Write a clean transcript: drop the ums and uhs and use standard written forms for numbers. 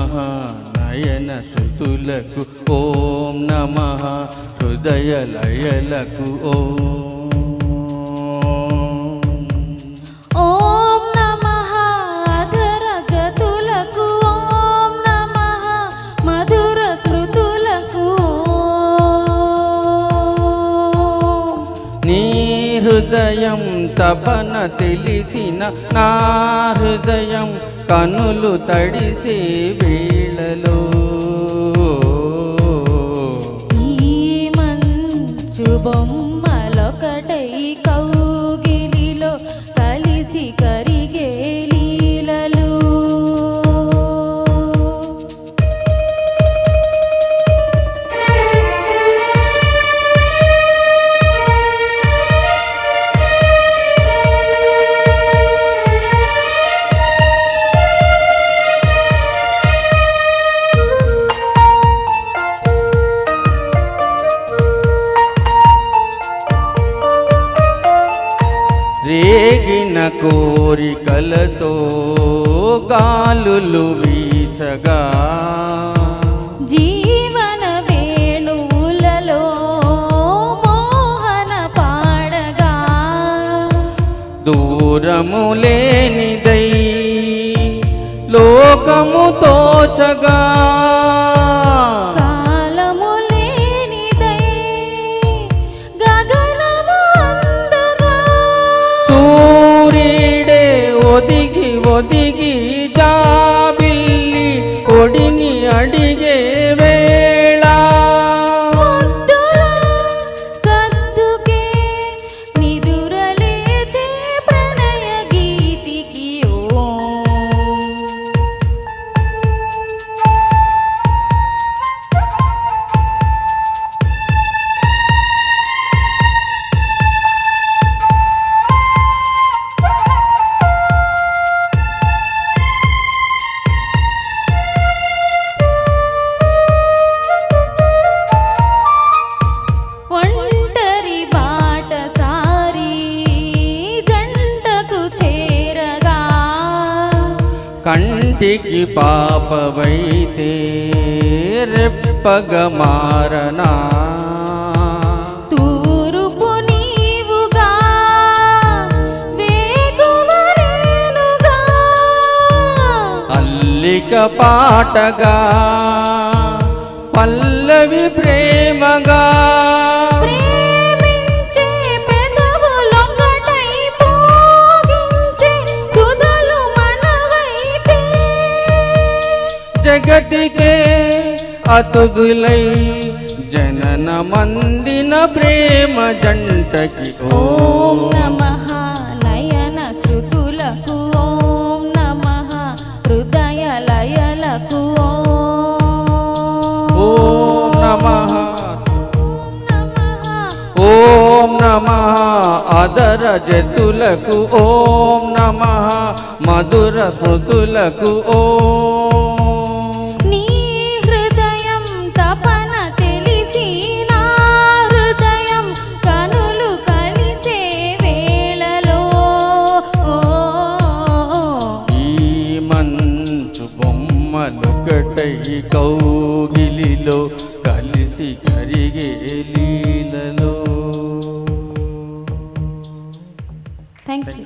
నయన శృతులకు ఓం నమః హృదయ లయలకు ఓం నమః అధర జతులకు ఓం నమః మధుర స్మృతులకు నీ హృదయం తపన తెలిసిన నా హృదయం కనులు తడిసే వేళలో ఈ మంచు బొమ్మలొకటై కౌగిలిలో కలిసి కరిగే లీలలు రేగిన కోరికలతో గాలులు వీచగా జీవన వేణువులలో మోహన పాడగా దూరము లేనిదై లోకము తోచగా కాలము లేనిదై గగనము అందగా సూర్యుడే ఒదిగి ఒదిగి జాబిల్లి ఒడిని అడిగే వేళ ముద్దుల సద్దుకే నిదురలేచే ప్రణయ గీతికి ఒంటరి బాటసారి జంటకు చేరగా కంటికి పాపవైతే రెప్పగ మారనా తూరుపు నీవుగా వేకువ నేనుగా అల్లిక పాటగా పల్లవి ప్రేమగా ప్రేమించే పెదవులొకటై పోగించే సుధలు మనవైతే జగతికే అతుదులై జనన మందిన ప్రేమ జంటకి ఓం నమః నయన శృతులకు ఓం నమః హృదయ లయలకు ఓం నమః నమః ఓం నమః అదర జతులకు ఓం నమః మధుర స్మృతులకు నీ హృదయం తపన తెలిసి నా హృదయం కనులు కలిసే వేళలో ఈ మంచు బొమ్మలొకటై కౌగిలిలో కలిసి కరిగే లీలలో. Thank you.